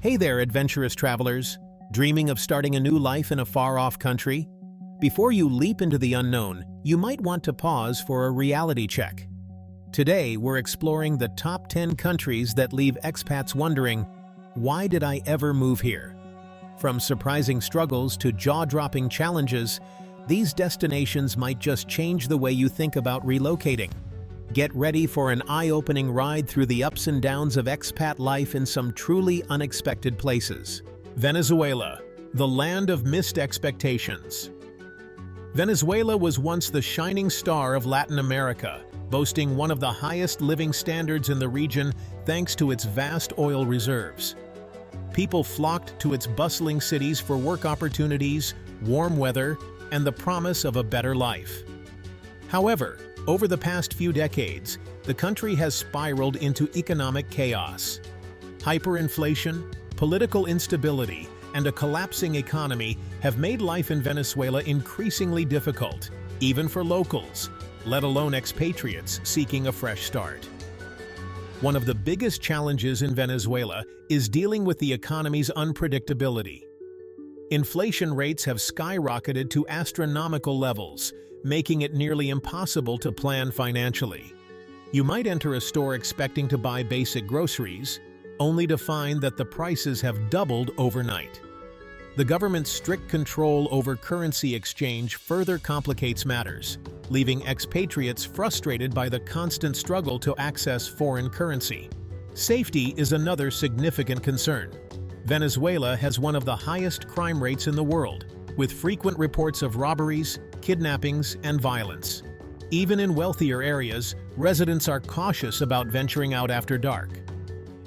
Hey there, adventurous travelers! Dreaming of starting a new life in a far-off country? Before you leap into the unknown, you might want to pause for a reality check. Today, we're exploring the top 10 countries that leave expats wondering, why did I ever move here? From surprising struggles to jaw-dropping challenges, these destinations might just change the way you think about relocating. Get ready for an eye-opening ride through the ups and downs of expat life in some truly unexpected places. Venezuela, the land of missed expectations. Venezuela was once the shining star of Latin America, boasting one of the highest living standards in the region thanks to its vast oil reserves. People flocked to its bustling cities for work opportunities, warm weather, and the promise of a better life. However, over the past few decades, the country has spiraled into economic chaos. Hyperinflation, political instability, and a collapsing economy have made life in Venezuela increasingly difficult, even for locals, let alone expatriates seeking a fresh start. One of the biggest challenges in Venezuela is dealing with the economy's unpredictability. Inflation rates have skyrocketed to astronomical levels, making it nearly impossible to plan financially. You might enter a store expecting to buy basic groceries, only to find that the prices have doubled overnight. The government's strict control over currency exchange further complicates matters, leaving expatriates frustrated by the constant struggle to access foreign currency. Safety is another significant concern. Venezuela has one of the highest crime rates in the world, with frequent reports of robberies, kidnappings, and violence. Even in wealthier areas, residents are cautious about venturing out after dark.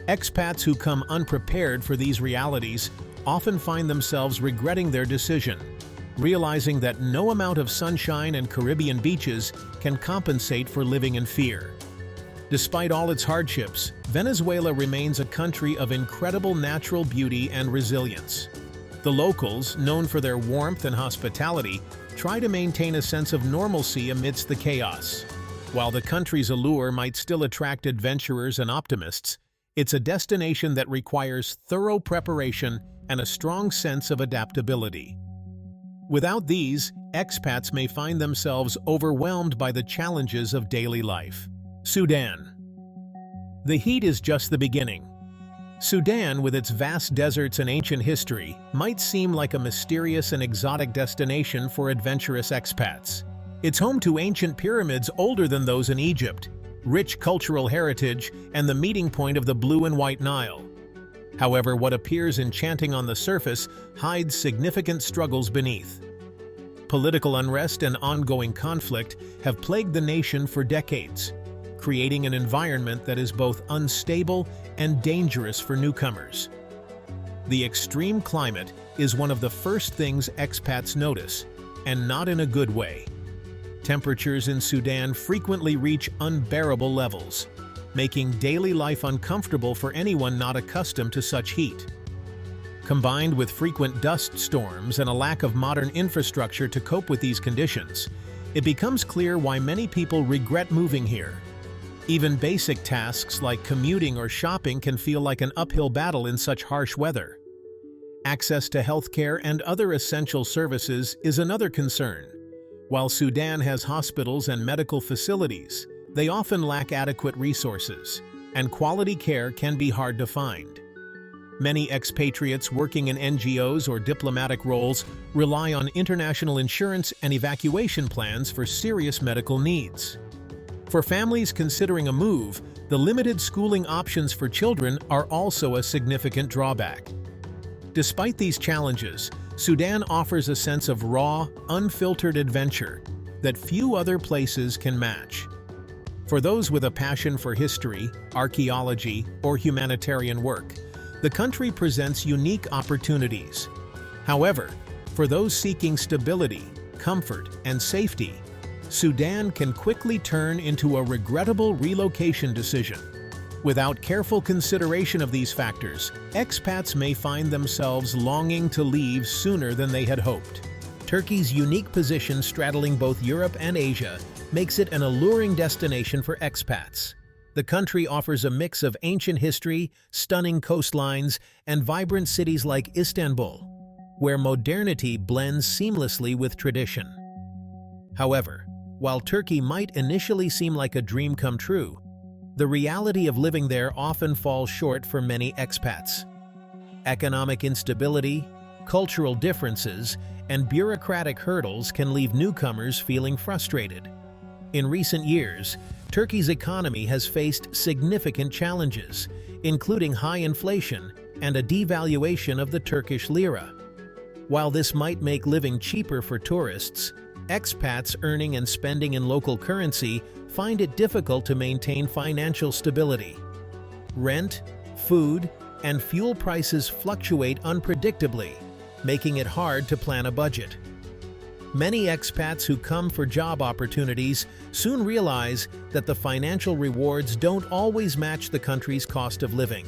Expats who come unprepared for these realities often find themselves regretting their decision, realizing that no amount of sunshine and Caribbean beaches can compensate for living in fear. Despite all its hardships, Venezuela remains a country of incredible natural beauty and resilience. The locals, known for their warmth and hospitality, try to maintain a sense of normalcy amidst the chaos. While the country's allure might still attract adventurers and optimists, it's a destination that requires thorough preparation and a strong sense of adaptability. Without these, expats may find themselves overwhelmed by the challenges of daily life. Sudan. The heat is just the beginning. Sudan, with its vast deserts and ancient history, might seem like a mysterious and exotic destination for adventurous expats. It's home to ancient pyramids older than those in Egypt, rich cultural heritage, and the meeting point of the Blue and White Nile. However, what appears enchanting on the surface hides significant struggles beneath. Political unrest and ongoing conflict have plagued the nation for decades, creating an environment that is both unstable and dangerous for newcomers. The extreme climate is one of the first things expats notice, and not in a good way. Temperatures in Sudan frequently reach unbearable levels, making daily life uncomfortable for anyone not accustomed to such heat. Combined with frequent dust storms and a lack of modern infrastructure to cope with these conditions, it becomes clear why many people regret moving here. Even basic tasks like commuting or shopping can feel like an uphill battle in such harsh weather. Access to healthcare and other essential services is another concern. While Sudan has hospitals and medical facilities, they often lack adequate resources, and quality care can be hard to find. Many expatriates working in NGOs or diplomatic roles rely on international insurance and evacuation plans for serious medical needs. For families considering a move, the limited schooling options for children are also a significant drawback. Despite these challenges, Sudan offers a sense of raw, unfiltered adventure that few other places can match. For those with a passion for history, archaeology, or humanitarian work, the country presents unique opportunities. However, for those seeking stability, comfort, and safety, Sudan can quickly turn into a regrettable relocation decision. Without careful consideration of these factors, expats may find themselves longing to leave sooner than they had hoped. Turkey's unique position straddling both Europe and Asia makes it an alluring destination for expats. The country offers a mix of ancient history, stunning coastlines, and vibrant cities like Istanbul, where modernity blends seamlessly with tradition. However, while Turkey might initially seem like a dream come true, the reality of living there often falls short for many expats. Economic instability, cultural differences, and bureaucratic hurdles can leave newcomers feeling frustrated. In recent years, Turkey's economy has faced significant challenges, including high inflation and a devaluation of the Turkish lira. While this might make living cheaper for tourists, expats earning and spending in local currency find it difficult to maintain financial stability. Rent, food, and fuel prices fluctuate unpredictably, making it hard to plan a budget. Many expats who come for job opportunities soon realize that the financial rewards don't always match the country's cost of living.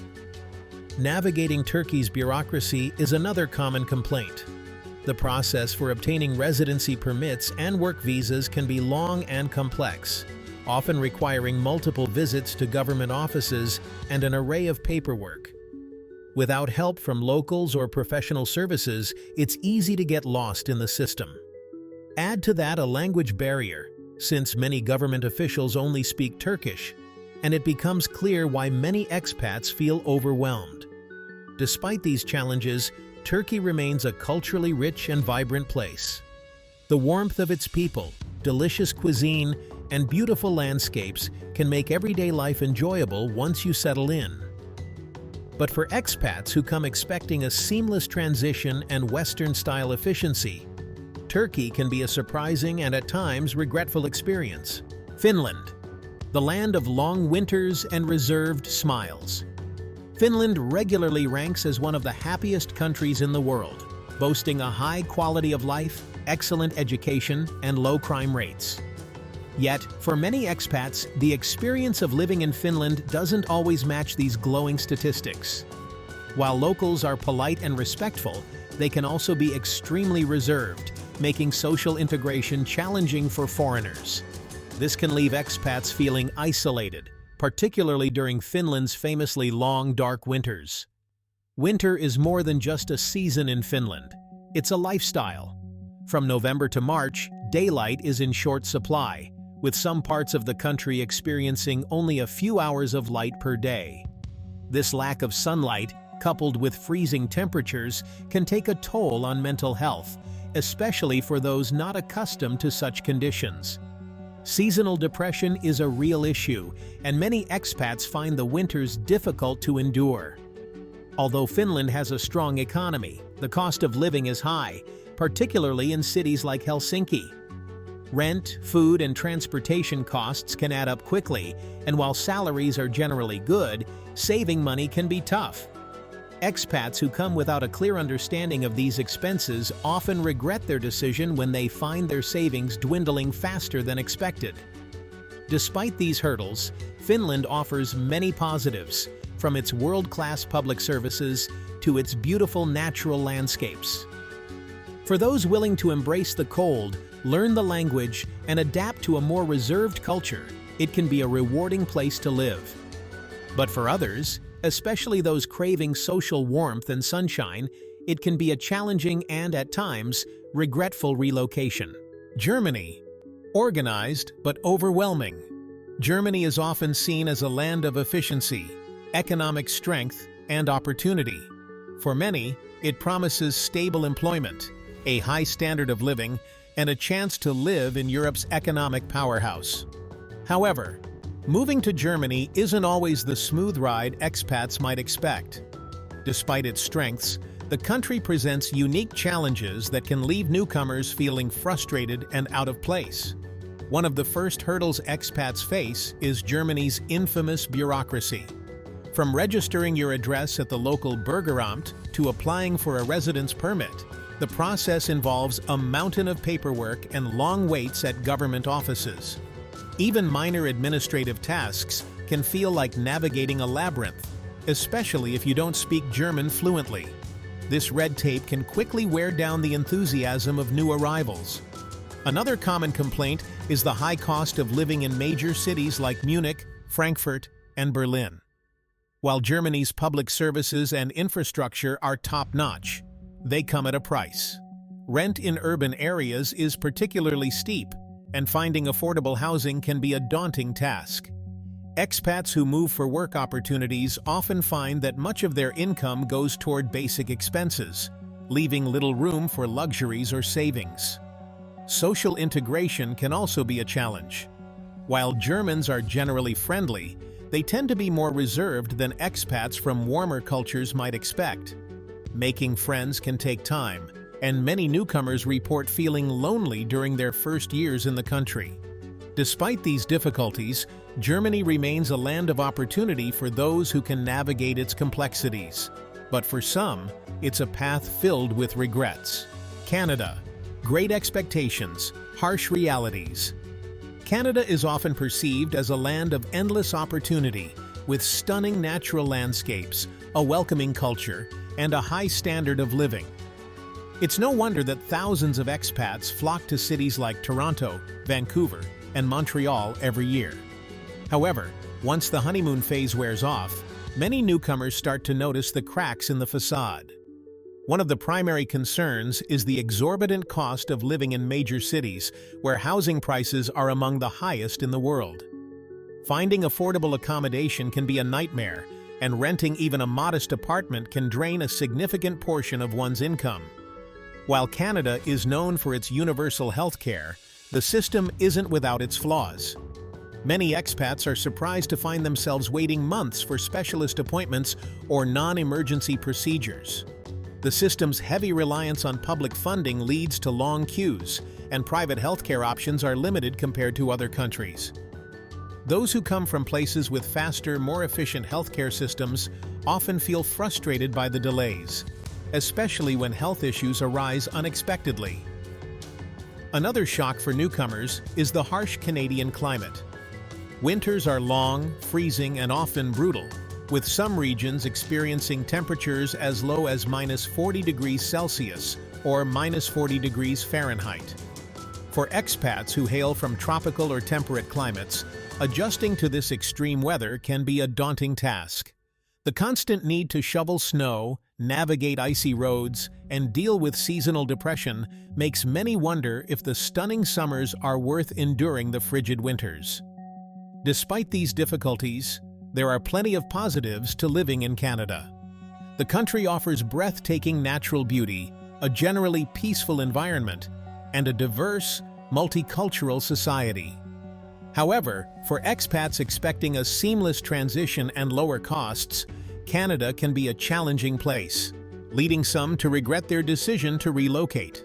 Navigating Turkey's bureaucracy is another common complaint. The process for obtaining residency permits and work visas can be long and complex, often requiring multiple visits to government offices and an array of paperwork. Without help from locals or professional services, it's easy to get lost in the system. Add to that a language barrier, since many government officials only speak Turkish, and it becomes clear why many expats feel overwhelmed. Despite these challenges, Turkey remains a culturally rich and vibrant place. The warmth of its people, delicious cuisine, and beautiful landscapes can make everyday life enjoyable once you settle in. But for expats who come expecting a seamless transition and Western-style efficiency, Turkey can be a surprising and at times regretful experience. Finland, the land of long winters and reserved smiles. Finland regularly ranks as one of the happiest countries in the world, boasting a high quality of life, excellent education, and low crime rates. Yet, for many expats, the experience of living in Finland doesn't always match these glowing statistics. While locals are polite and respectful, they can also be extremely reserved, making social integration challenging for foreigners. This can leave expats feeling isolated, particularly during Finland's famously long, dark winters. Winter is more than just a season in Finland. It's a lifestyle. From November to March, daylight is in short supply, with some parts of the country experiencing only a few hours of light per day. This lack of sunlight, coupled with freezing temperatures, can take a toll on mental health, especially for those not accustomed to such conditions. Seasonal depression is a real issue, and many expats find the winters difficult to endure. Although Finland has a strong economy, the cost of living is high, particularly in cities like Helsinki. Rent, food, and transportation costs can add up quickly, and while salaries are generally good, saving money can be tough. Expats who come without a clear understanding of these expenses often regret their decision when they find their savings dwindling faster than expected. Despite these hurdles, Finland offers many positives, from its world-class public services to its beautiful natural landscapes. For those willing to embrace the cold, learn the language, and adapt to a more reserved culture, it can be a rewarding place to live. But for others, especially those craving social warmth and sunshine, it can be a challenging and, at times, regretful relocation. Germany. Organized but overwhelming. Germany is often seen as a land of efficiency, economic strength, and opportunity. For many, it promises stable employment, a high standard of living, and a chance to live in Europe's economic powerhouse. However, moving to Germany isn't always the smooth ride expats might expect. Despite its strengths, the country presents unique challenges that can leave newcomers feeling frustrated and out of place. One of the first hurdles expats face is Germany's infamous bureaucracy. From registering your address at the local Bürgeramt to applying for a residence permit, the process involves a mountain of paperwork and long waits at government offices. Even minor administrative tasks can feel like navigating a labyrinth, especially if you don't speak German fluently. This red tape can quickly wear down the enthusiasm of new arrivals. Another common complaint is the high cost of living in major cities like Munich, Frankfurt, and Berlin. While Germany's public services and infrastructure are top-notch, they come at a price. Rent in urban areas is particularly steep, and finding affordable housing can be a daunting task. Expats who move for work opportunities often find that much of their income goes toward basic expenses, leaving little room for luxuries or savings. Social integration can also be a challenge. While Germans are generally friendly, they tend to be more reserved than expats from warmer cultures might expect. Making friends can take time, and many newcomers report feeling lonely during their first years in the country. Despite these difficulties, Germany remains a land of opportunity for those who can navigate its complexities. But for some, it's a path filled with regrets. Canada. Great expectations, harsh realities. Canada is often perceived as a land of endless opportunity, with stunning natural landscapes, a welcoming culture, and a high standard of living. It's no wonder that thousands of expats flock to cities like Toronto, Vancouver, and Montreal every year. However, once the honeymoon phase wears off, many newcomers start to notice the cracks in the facade. One of the primary concerns is the exorbitant cost of living in major cities, where housing prices are among the highest in the world. Finding affordable accommodation can be a nightmare, and renting even a modest apartment can drain a significant portion of one's income. While Canada is known for its universal health care, the system isn't without its flaws. Many expats are surprised to find themselves waiting months for specialist appointments or non-emergency procedures. The system's heavy reliance on public funding leads to long queues, and private healthcare options are limited compared to other countries. Those who come from places with faster, more efficient healthcare systems often feel frustrated by the delays, especially when health issues arise unexpectedly. Another shock for newcomers is the harsh Canadian climate. Winters are long, freezing, and often brutal, with some regions experiencing temperatures as low as -40 degrees Celsius or -40 degrees Fahrenheit. For expats who hail from tropical or temperate climates, adjusting to this extreme weather can be a daunting task. The constant need to shovel snow, navigate icy roads, and deal with seasonal depression makes many wonder if the stunning summers are worth enduring the frigid winters. Despite these difficulties, there are plenty of positives to living in Canada. The country offers breathtaking natural beauty, a generally peaceful environment, and a diverse, multicultural society. However, for expats expecting a seamless transition and lower costs, Canada can be a challenging place, leading some to regret their decision to relocate.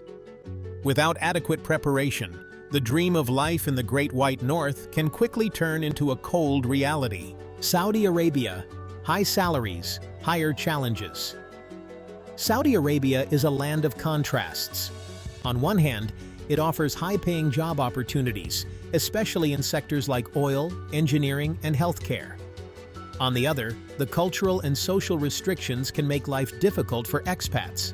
Without adequate preparation, the dream of life in the Great White North can quickly turn into a cold reality. Saudi Arabia. High salaries, higher challenges. Saudi Arabia is a land of contrasts. On one hand, it offers high-paying job opportunities, especially in sectors like oil, engineering, and healthcare. On the other, the cultural and social restrictions can make life difficult for expats.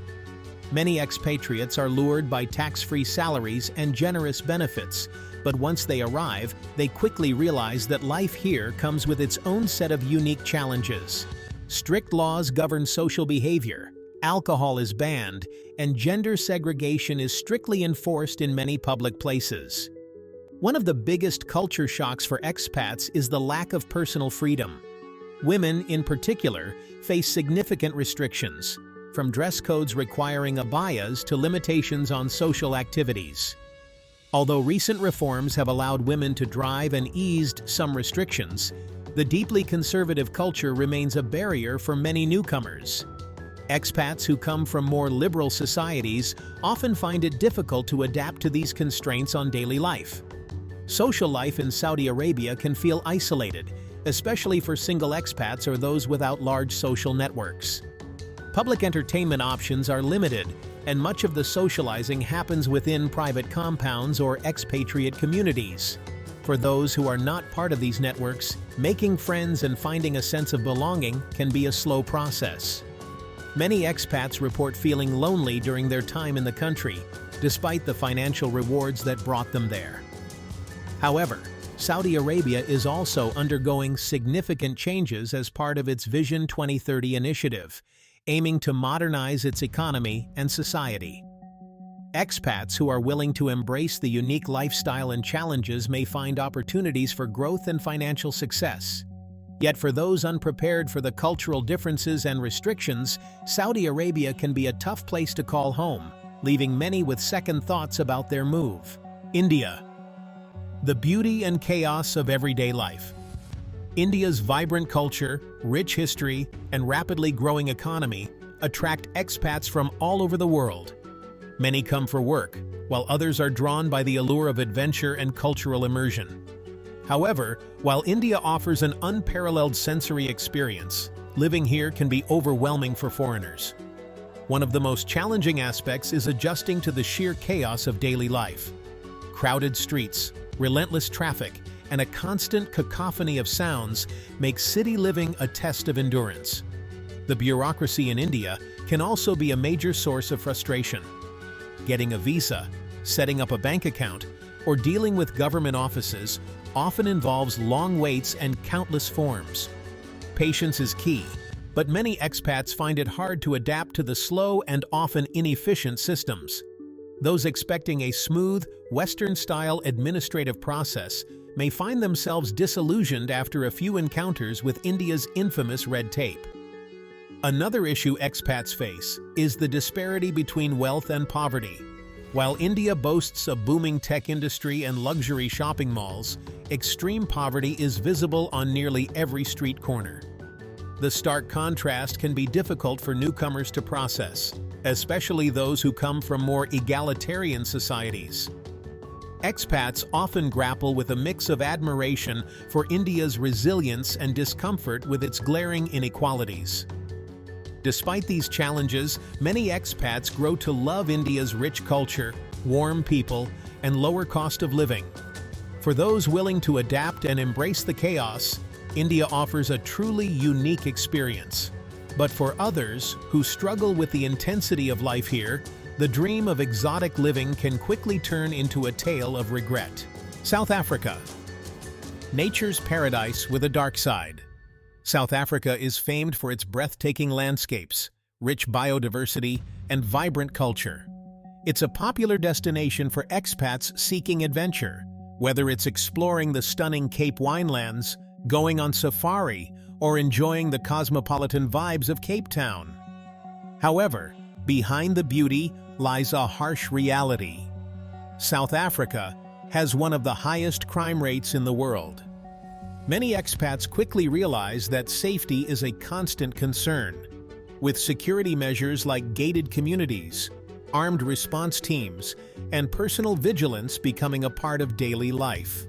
Many expatriates are lured by tax-free salaries and generous benefits, but once they arrive, they quickly realize that life here comes with its own set of unique challenges. Strict laws govern social behavior, alcohol is banned, and gender segregation is strictly enforced in many public places. One of the biggest culture shocks for expats is the lack of personal freedom. Women, in particular, face significant restrictions, from dress codes requiring abayas to limitations on social activities. Although recent reforms have allowed women to drive and eased some restrictions, the deeply conservative culture remains a barrier for many newcomers. Expats who come from more liberal societies often find it difficult to adapt to these constraints on daily life. Social life in Saudi Arabia can feel isolated, especially for single expats or those without large social networks. Public entertainment options are limited, and much of the socializing happens within private compounds or expatriate communities. For those who are not part of these networks, making friends and finding a sense of belonging can be a slow process. Many expats report feeling lonely during their time in the country, despite the financial rewards that brought them there. However, Saudi Arabia is also undergoing significant changes as part of its Vision 2030 initiative, aiming to modernize its economy and society. Expats who are willing to embrace the unique lifestyle and challenges may find opportunities for growth and financial success. Yet for those unprepared for the cultural differences and restrictions, Saudi Arabia can be a tough place to call home, leaving many with second thoughts about their move. India. The beauty and chaos of everyday life. India's vibrant culture, rich history, and rapidly growing economy attract expats from all over the world. Many come for work, while others are drawn by the allure of adventure and cultural immersion. However, while India offers an unparalleled sensory experience, living here can be overwhelming for foreigners. One of the most challenging aspects is adjusting to the sheer chaos of daily life. Crowded streets, relentless traffic, and a constant cacophony of sounds make city living a test of endurance. The bureaucracy in India can also be a major source of frustration. Getting a visa, setting up a bank account, or dealing with government offices often involves long waits and countless forms. Patience is key, but many expats find it hard to adapt to the slow and often inefficient systems. Those expecting a smooth, Western-style administrative process may find themselves disillusioned after a few encounters with India's infamous red tape. Another issue expats face is the disparity between wealth and poverty. While India boasts a booming tech industry and luxury shopping malls, extreme poverty is visible on nearly every street corner. The stark contrast can be difficult for newcomers to process, especially those who come from more egalitarian societies. Expats often grapple with a mix of admiration for India's resilience and discomfort with its glaring inequalities. Despite these challenges, many expats grow to love India's rich culture, warm people, and lower cost of living. For those willing to adapt and embrace the chaos, India offers a truly unique experience. But for others who struggle with the intensity of life here, the dream of exotic living can quickly turn into a tale of regret. South Africa. Nature's paradise with a dark side. South Africa is famed for its breathtaking landscapes, rich biodiversity, and vibrant culture. It's a popular destination for expats seeking adventure, whether it's exploring the stunning Cape Winelands, going on safari, or enjoying the cosmopolitan vibes of Cape Town. However, behind the beauty lies a harsh reality. South Africa has one of the highest crime rates in the world. Many expats quickly realize that safety is a constant concern, with security measures like gated communities, armed response teams, and personal vigilance becoming a part of daily life.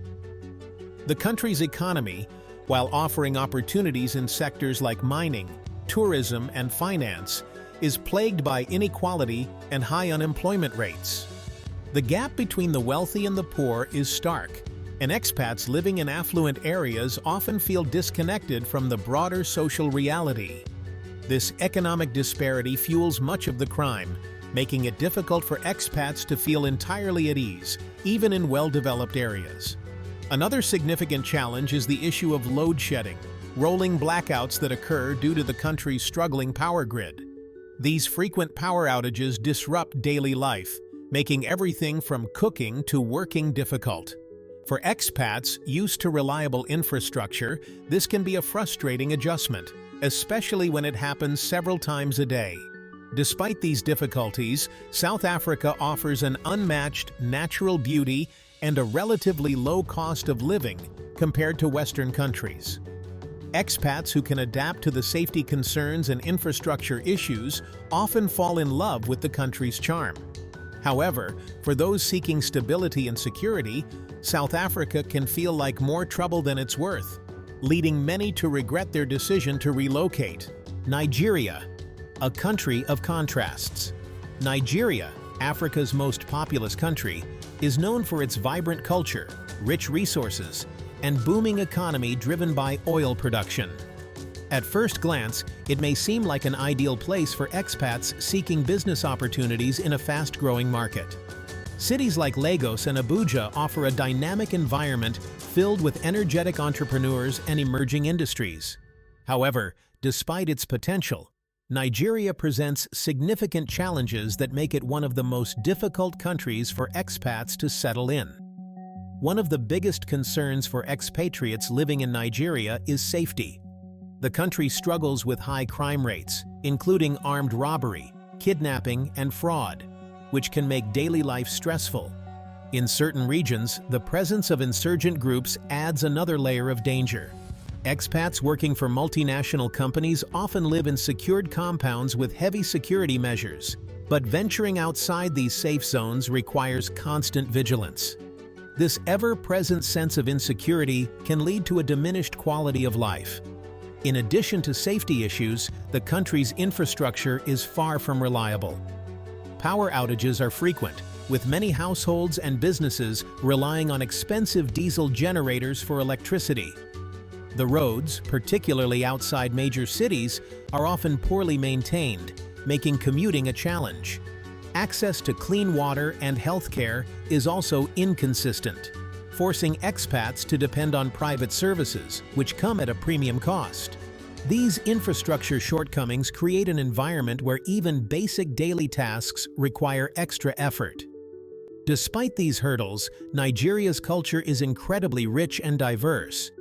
The country's economy, while offering opportunities in sectors like mining, tourism, and finance, is plagued by inequality and high unemployment rates. The gap between the wealthy and the poor is stark, and expats living in affluent areas often feel disconnected from the broader social reality. This economic disparity fuels much of the crime, making it difficult for expats to feel entirely at ease, even in well-developed areas. Another significant challenge is the issue of load shedding, rolling blackouts that occur due to the country's struggling power grid. These frequent power outages disrupt daily life, making everything from cooking to working difficult. For expats used to reliable infrastructure, this can be a frustrating adjustment, especially when it happens several times a day. Despite these difficulties, South Africa offers an unmatched natural beauty and a relatively low cost of living compared to Western countries. Expats who can adapt to the safety concerns and infrastructure issues often fall in love with the country's charm. However, for those seeking stability and security, South Africa can feel like more trouble than it's worth, leading many to regret their decision to relocate. Nigeria, a country of contrasts. Nigeria, Africa's most populous country, is known for its vibrant culture, rich resources, and booming economy driven by oil production. At first glance, it may seem like an ideal place for expats seeking business opportunities in a fast-growing market. Cities like Lagos and Abuja offer a dynamic environment filled with energetic entrepreneurs and emerging industries. However, despite its potential, Nigeria presents significant challenges that make it one of the most difficult countries for expats to settle in. One of the biggest concerns for expatriates living in Nigeria is safety. The country struggles with high crime rates, including armed robbery, kidnapping, and fraud, which can make daily life stressful. In certain regions, the presence of insurgent groups adds another layer of danger. Expats working for multinational companies often live in secured compounds with heavy security measures, but venturing outside these safe zones requires constant vigilance. This ever-present sense of insecurity can lead to a diminished quality of life. In addition to safety issues, the country's infrastructure is far from reliable. Power outages are frequent, with many households and businesses relying on expensive diesel generators for electricity. The roads, particularly outside major cities, are often poorly maintained, making commuting a challenge. Access to clean water and healthcare is also inconsistent, forcing expats to depend on private services, which come at a premium cost. These infrastructure shortcomings create an environment where even basic daily tasks require extra effort. Despite these hurdles, Nigeria's culture is incredibly rich and diverse.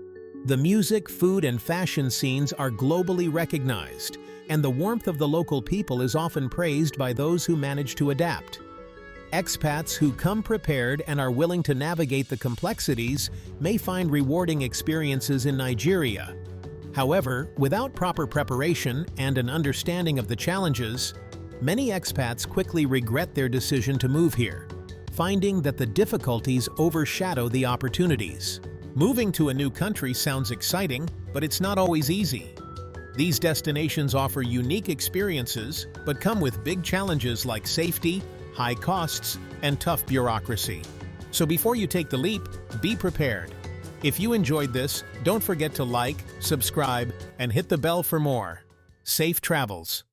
The music, food, and fashion scenes are globally recognized, and the warmth of the local people is often praised by those who manage to adapt. Expats who come prepared and are willing to navigate the complexities may find rewarding experiences in Nigeria. However, without proper preparation and an understanding of the challenges, many expats quickly regret their decision to move here, finding that the difficulties overshadow the opportunities. Moving to a new country sounds exciting, but it's not always easy. These destinations offer unique experiences, but come with big challenges like safety, high costs, and tough bureaucracy. So before you take the leap, be prepared. If you enjoyed this, don't forget to like, subscribe, and hit the bell for more. Safe travels!